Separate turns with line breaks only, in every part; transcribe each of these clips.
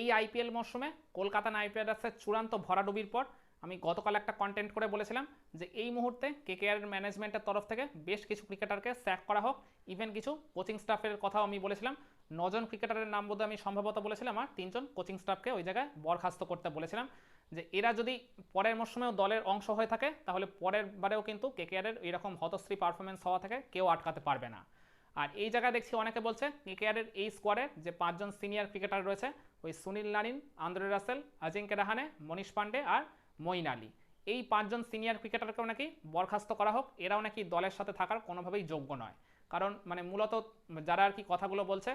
এই আইপিএল মরশুমে কলকাতা নাইট রাইডার্সের চূড়ান্ত ভরাডুবির পর আমি গতকাল একটা কন্টেন্ট করে বলেছিলাম যে এই মুহূর্তে কেকেআর ম্যানেজমেন্টের তরফ থেকে বেশ কিছু ক্রিকেটারকে স্যাক করা হোক, ইভেন কিছু কোচিং স্টাফের কথাও আমি বলেছিলাম। 9জন ক্রিকেটারের নাম বোধহয় আমি সম্ভবত বলেছিলাম, আর 3জন কোচিং স্টাফকে ওই জায়গায় বরখাস্ত করতে বলেছিলাম যে এরা যদি পরের মরশুমেও দলের অংশ হয়ে থাকে তাহলে পরের বারেও কিন্তু কেকেআরের এরকম হতশ্রী পারফরমেন্স হওয়া থেকে কেউ আটকাতে পারবে না। আর এই জায়গায় দেখছি অনেকে বলছে কেকেআরের এই স্কোয়াডের যে 5জন সিনিয়র ক্রিকেটার রয়েছে, ওই সুনীল নারিন, আন্দ্রে রাসেল, অজিঙ্ক্য রাহানে, মনীষ পান্ডে আর মঈন আলী, এই 5জন সিনিয়র ক্রিকেটারকেও নাকি বরখাস্ত করা হোক, এরাও নাকি দলের সাথে থাকার কোনোভাবেই যোগ্য নয়। কারণ মানে মূলত যারা আর কি কথাগুলো বলছে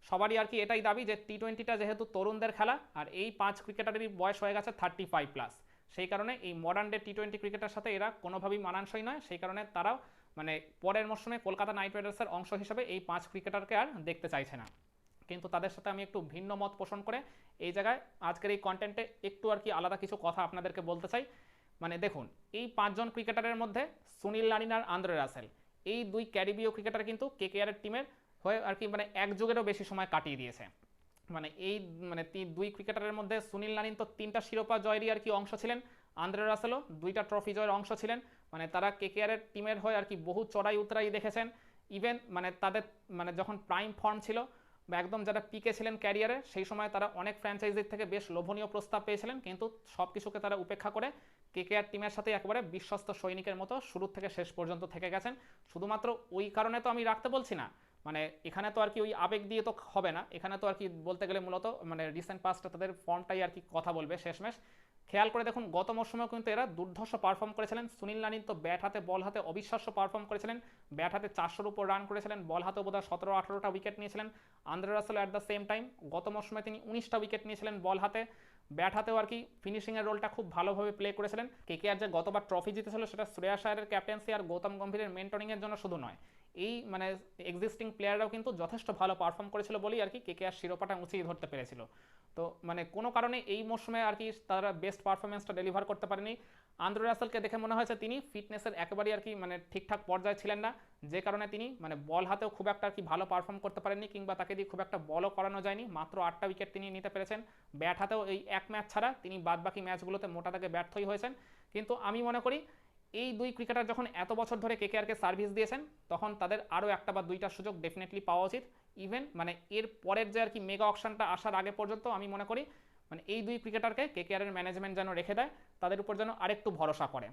সবারই আর কি এটাই দাবি যে টি-20টা যেহেতু তরুণদের খেলা, আর এই 5 ক্রিকেটারেরই বয়স হয়ে গেছে 35+, সেই কারণে এই মডার্ন ডে টি-20 ক্রিকেটের সাথে এরা কোনোভাবেই মানানসই নয়। সেই কারণে তারাও মানে পরের মরশুমে কলকাতা নাইট রাইডার্সের অংশ হিসেবে এই 5 ক্রিকেটারকে আর দেখতে চাইছে না। কিন্তু তাদের সাথে আমি একটু ভিন্ন মত পোষণ করে এই জায়গায় আজকের এই কন্টেন্টে একটু আর কি আলাদা কিছু কথা আপনাদেরকে বলতে চাই। মানে দেখুন, এই 5জন ক্রিকেটারের মধ্যে সুনীল নারিন আর আন্দ্রে রাসেল, এই দুই ক্যারিবীয় ক্রিকেটার কিন্তু কেকেআরের টিমের হয়ে আর কি মানে এক যুগেরও বেশি সময় কাটিয়ে দিয়েছে। মানে এই মানে দুই ক্রিকেটারের মধ্যে সুনীল নারিন তো 3টা শিরোপা জয়েরই আর কি অংশ ছিলেন, আন্দ্রে রাসেলও 2টা ট্রফি জয়ের অংশ ছিলেন। মানে তারা কেকেআরের টিমের হয়ে আর কি বহু চড়াই উতরাই দেখেছেন। ইভেন মানে তাদের মানে যখন প্রাইম ফর্ম ছিল বা একদম যারা পিকে ছিলেন ক্যারিয়ারে, সেই সময় তারা অনেক ফ্র্যাঞ্চাইজির থেকে বেশ লোভনীয় প্রস্তাব পেয়েছিলেন, কিন্তু সব কিছুকে তারা উপেক্ষা করে কেকেআর টিমের সাথে একেবারে বিশ্বস্ত সৈনিকের মতো শুরু থেকে শেষ পর্যন্ত থেকে গেছেন। শুধুমাত্র ওই কারণে তো আমি রাখতে বলছি না, মানে এখানে তো আর কি ওই আবেগ দিয়ে তো হবে না, এখানে তো আর কি বলতে গেলে মূলত মানে রিসেন্ট পাস্টে তাদের ফর্মটাই আর কি কথা বলবে শেষমেশ। খেয়াল করে দেখুন, গত মরশুমেও কিন্তু এরা দুর্ধর্ষ পারফর্ম করেছিলেন। সুনীল নারিন তো ব্যাট হাতে বল হাতে অবিশ্বাস্য পারফর্ম করেছিলেন, ব্যাট হাতে 400-র উপর রান করেছিলেন, বল হাতে বোধহয় 17-18টা উইকেট নিয়েছিলেন। Andre Russell at the same time গত মরশুমে তিনি 19টা উইকেট নিয়েছিলেন বল হাতে, ব্যাট হাতেও আর কি ফিনিশিংয়ের রোলটা খুব ভালোভাবে প্লে করেছিলেন। কেকেআর যে গতবার ট্রফি জিতেছিল সেটা শ্রেয়াস আয়ারের ক্যাপ্টেন্সি আর গৌতম গম্ভীরের মেন্টরিংয়ের জন্য শুধু নয়, এই মানে এক্সিস্টিং প্লেয়াররাও কিন্তু যথেষ্ট ভালো পারফর্ম করেছিল বলেই আর কি কেকেআর শিরোপাটা উঁচিয়ে ধরতে পেরেছিল। তো মানে কোনো কারণে এই মরশুমে আর কি তারা বেস্ট পারফরমেন্সটা ডেলিভার করতে পারেনি। আন্দ্রে রাসেলকে দেখে মনে হয়েছে তিনি ফিটনেসের একেবারেই আর কি মানে ঠিকঠাক পর্যায়ে ছিলেন না, যে কারণে তিনি মানে বল হাতেও খুব একটা আর কি ভালো পারফর্ম করতে পারেননি, কিংবা তাকে দিয়ে খুব একটা বলও করানো যায়নি। মাত্র 8টা উইকেট তিনি নিতে পেরেছেন। ব্যাট হাতেও এই এক ম্যাচ ছাড়া তিনি বাদবাকি ম্যাচগুলোতে মোটা দাগে ব্যর্থই হয়েছেন। কিন্তু আমি মনে করি এই দুই ক্রিকেটার যখন এত বছর ধরে কেকেআরকে সার্ভিস দিয়েছেন, তখন তাদের আরও একটা বা দুইটা সুযোগ ডেফিনেটলি পাওয়া উচিত। ইভেন মানে এর পরের যে আর কি মেগা অকশনটা আসার আগে পর্যন্ত আমি মনে করি মানে এই দুই ক্রিকেটারকে কেকেআরের ম্যানেজমেন্ট যেন রেখে দেয়, তাদের উপর যেন আরেকটু ভরসা করে।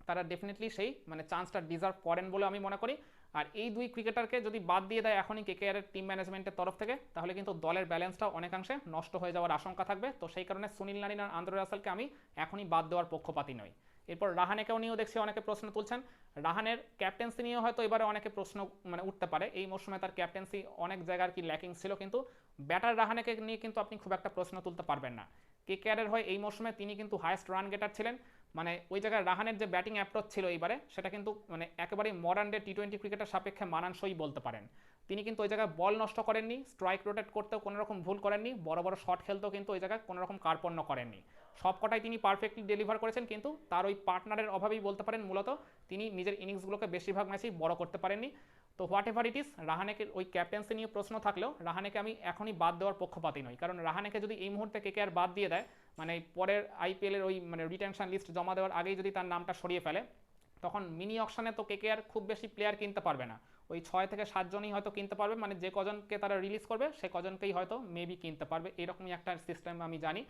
তারা ডেফিনেটলি সেই মানে চান্সটা ডিজার্ভ করেন বলে আমি মনে করি। আর এই দুই ক্রিকেটারকে যদি বাদ দিয়ে দেয় এখনই কেকেআরের টিম ম্যানেজমেন্টের তরফ থেকে, তাহলে কিন্তু দলের ব্যালেন্সটাও অনেকাংশে নষ্ট হয়ে যাওয়ার আশঙ্কা থাকবে। তো সেই কারণে সুনীল নারিন আর আন্দ্রে রাসেলকে আমি এখনই বাদ দেওয়ার পক্ষপাতী নই। এরপর রাহানেকেও নিয়েও দেখছি অনেকে প্রশ্ন তুলছেন। রাহানের ক্যাপ্টেন্সি নিয়েও হয়তো এবারে অনেকে প্রশ্ন মানে উঠতে পারে। এই মরশুমে তার ক্যাপ্টেন্সি অনেক জায়গার কি ল্যাকিং ছিল, কিন্তু ব্যাটার রাহানেকে নিয়ে কিন্তু আপনি খুব একটা প্রশ্ন তুলতে পারবেন না। কেকেআরের হয় এই মরশুমে তিনি কিন্তু হায়েস্ট রান গেটার ছিলেন। মানে ওই জায়গায় রাহানের যে ব্যাটিং অ্যাপ্রোচ ছিল এইবারে, সেটা কিন্তু মানে একেবারেই মডার্ন ডে টি-20 ক্রিকেটের সাপেক্ষে মানানসই বলতে পারেন। তিনি কিন্তু ওই জায়গায় বল নষ্ট করেননি, স্ট্রাইক রোটেট করতেও কোনো রকম ভুল করেননি, বড় বড় শট খেলতেও কিন্তু ওই জায়গায় কোনো রকম কার্পণ্য করেননি। সবকটাই তিনি পারফেক্টলি ডেলিভার করেছেন, কিন্তু তার ওই পার্টনারের অভাবেই বলতে পারেন মূলত তিনি নিজের ইনিংসগুলোকে বেশিরভাগ ম্যাচেই বড় করতে পারেননি। তো হোয়াট এভার ইট ইস, রাহানেকে ওই ক্যাপ্টেন্সি নিয়ে প্রশ্ন থাকলেও রাহানেকে আমি এখনই বাদ দেওয়ার পক্ষপাতী নই। কারণ রাহানেকে যদি এই মুহূর্তে কেকেআর বাদ দিয়ে দেয়, মানে পরের আইপিএলের ওই মানে রিটেনশন লিস্ট জমা দেওয়ার আগেই যদি তার নামটা সরিয়ে ফেলে, তখন মিনি অকশনে তো কেকেআর খুব বেশি প্লেয়ার কিনতে পারবে না। ওই 6 থেকে 7 জনই হয়তো কিনতে পারবে, মানে যে কজনকে তারা রিলিজ করবে সে কজনকেই হয়তো মেবি কিনতে পারবে, এরকমই একটা সিস্টেম আমি জানি।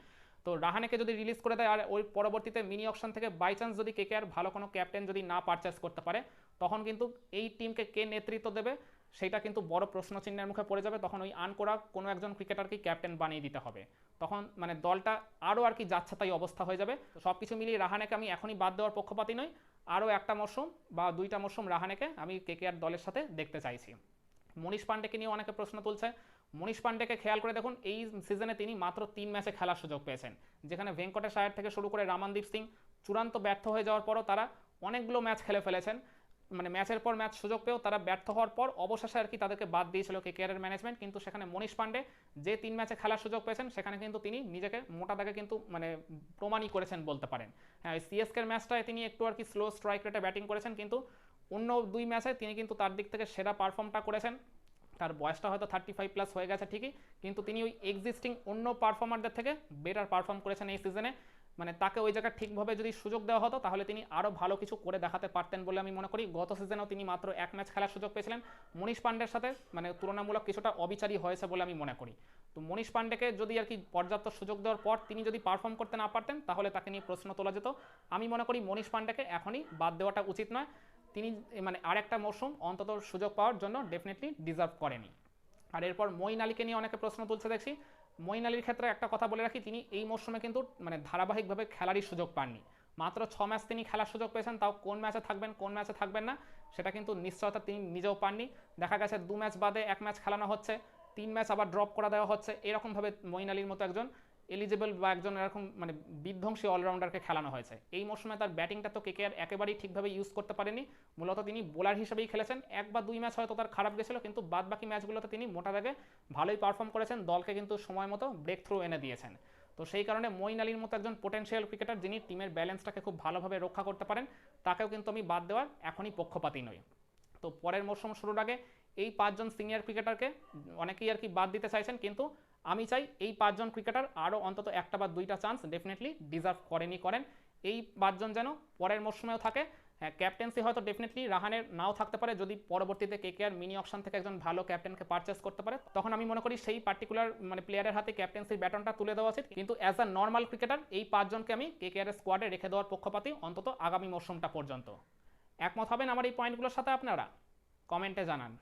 তো রাহানেকে যদি রিলিজ করে দেয় আর ওই পরবর্তীতে মিনি অকশন থেকে বাই চান্স যদি কেকেআর ভালো কোনো ক্যাপ্টেন যদি না পারচেস করতে পারে, তখন কিন্তু এই টিমকে কে নেতৃত্ব দেবে সেটা কিন্তু বড় প্রশ্নচিহ্নের মুখে পড়ে যাবে। তখন ওই আনকোরা কোনো একজন ক্রিকেটারকেই ক্যাপ্টেন বানিয়ে দিতে হবে, তখন মানে দলটা আরও আর কি যাচ্ছে তাই অবস্থা হয়ে যাবে। তো সব কিছু মিলিয়ে রাহানেকে আমি এখনই বাদ দেওয়ার পক্ষপাতী নই। আরও একটা মরশুম বা 2টা মরশুম রাহানেকে আমি কেকেআর দলের সাথে দেখতে চাইছি। মনীষ পান্ডেকে নিয়ে অনেকে প্রশ্ন তুলছে। মনীষ পান্ডেকে খেয়াল করে দেখুন, এই সিজনে তিনি মাত্র 3 ম্যাচে খেলার সুযোগ পেয়েছেন, যেখানে ভেঙ্কটেশ আয়ার থেকে শুরু করে রামানদীপ সিং চূড়ান্ত ব্যর্থ হয়ে যাওয়ার পরও তারা অনেকগুলো ম্যাচ খেলে ফেলেছেন। মানে ম্যাচের পর ম্যাচ সুযোগ পেয়েও তারা ব্যর্থ হওয়ার পর অবশেষে আর কি তাদেরকে বাদ দিয়েছিল কেকেআরের ম্যানেজমেন্ট। কিন্তু সেখানে মনীষ পান্ডে যে 3 ম্যাচে খেলার সুযোগ পেয়েছেন, সেখানে কিন্তু তিনি নিজেকে মোটা দাগে কিন্তু মানে প্রমাণই করেছেন বলতে পারেন। হ্যাঁ, সিএসকের ম্যাচটায় তিনি একটু আর কি স্লো স্ট্রাইক রেটে ব্যাটিং করেছেন, কিন্তু অন্য 2 ম্যাচে তিনি কিন্তু তার দিক থেকে সেরা পারফর্মটা করেছেন। তার বয়সটা হয়তো 35+ হয়ে গেছে ঠিকই, কিন্তু তিনি ওই এক্সিস্টিং অন্য পারফর্মারদের থেকে বেটার পারফর্ম করেছেন এই সিজনে। মানে তাকে ওই জায়গায় ঠিকভাবে যদি সুযোগ দেওয়া হতো তাহলে তিনি আরও ভালো কিছু করে দেখাতে পারতেন বলে আমি মনে করি। গত সিজনেও তিনি মাত্র 1 ম্যাচ খেলার সুযোগ পেয়েছিলেন, মনীষ পান্ডের সাথে মানে তুলনামূলক কিছুটা অবিচারী হয়েছে বলে আমি মনে করি। তো মনীষ পান্ডেকে যদি আর কি পর্যাপ্ত সুযোগ দেওয়ার পর তিনি যদি পারফর্ম করতে না পারতেন তাহলে তাকে নিয়ে প্রশ্ন তোলা যেত। আমি মনে করি মনীষ পান্ডেকে এখনই বাদ দেওয়াটা উচিত নয়, তিনি মানে আরেকটা মৌসুম অন্তত সুযোগ পাওয়ার জন্য ডেফিনেটলি ডিজার্ভ করেনি। আর এরপর মঈন আলীকে নিয়ে অনেকে প্রশ্ন তুলছে দেখছি। মঈন আলীর ক্ষেত্রে একটা কথা বলে রাখি, তিনি এই মৌসুমে কিন্তু মানে ধারাবাহিকভাবে খেলারই সুযোগ পাননি। মাত্র 6 ম্যাচ তিনি খেলার সুযোগ পেয়েছেন, তাও কোন ম্যাচে থাকবেন কোন ম্যাচে থাকবেন না সেটা কিন্তু নিশ্চয়তা তিনি নিজেও পাননি। দেখা গেছে 2 ম্যাচ বাদে 1 ম্যাচ খেলানো হচ্ছে, 3 ম্যাচ আবার ড্রপ করা দেওয়া হচ্ছে, এরকমভাবে মঈন আলীর মতো একজন এলিজিবল বা একজন এরকম মানে বিধ্বংসী অলরাউন্ডারকে খেলানো হয়েছে। এই মৌসুমে তার ব্যাটিংটা তো কেকেআর একেবারেই ঠিকভাবে ইউজ করতে পারেনি, মূলত তিনি বোলার হিসেবেই খেলেছেন। 1 বা 2 ম্যাচ হয়তো তার খারাপ গেছিলো, কিন্তু বাদ বাকি ম্যাচগুলোতে তিনি মোটা দাগে ভালোই পারফর্ম করেছেন, দলকে কিন্তু সময় মতো ব্রেক থ্রু এনে দিয়েছেন। তো সেই কারণে মঈন আলীর মতো একজন পোটেনশিয়াল ক্রিকেটার যিনি টিমের ব্যালেন্সটাকে খুব ভালোভাবে রক্ষা করতে পারেন, তাকেও কিন্তু আমি বাদ দেওয়ার এখনই পক্ষপাতী নই। তো পরের মৌসুম শুরুর আগে এই 5 জন সিনিয়র ক্রিকেটারকে অনেকেই আর কি বাদ দিতে চাইছেন, কিন্তু আমি চাই এই 5 জন ক্রিকেটার আরও অন্তত একটা বা 2টা চান্স ডেফিনেটলি ডিজার্ভ করেন। এই 5 জন যেন পরের মৌসুমেও থাকে। হ্যাঁ, ক্যাপ্টেন্সি হয়তো ডেফিনেটলি রাহানের নাও থাকতে পারে, যদি পরবর্তীতে কেকেআর মিনি অকশন থেকে একজন ভালো ক্যাপ্টেনকে পারচেস করতে পারে তখন আমি মনে করি সেই পার্টিকুলার মানে প্লেয়ারের হাতে ক্যাপ্টেন্সির ব্যাটনটা তুলে দেওয়া উচিত। কিন্তু অ্যাজ আ নর্মাল ক্রিকেটার এই 5 জনকে আমি কেকেআর স্কোয়াডে রেখে দেওয়ার পক্ষপাতী অন্তত আগামী মৌসুমটা পর্যন্ত। একমত হবেন আমার এই পয়েন্টগুলোর সাথে আপনারা? কমেন্টে জানান।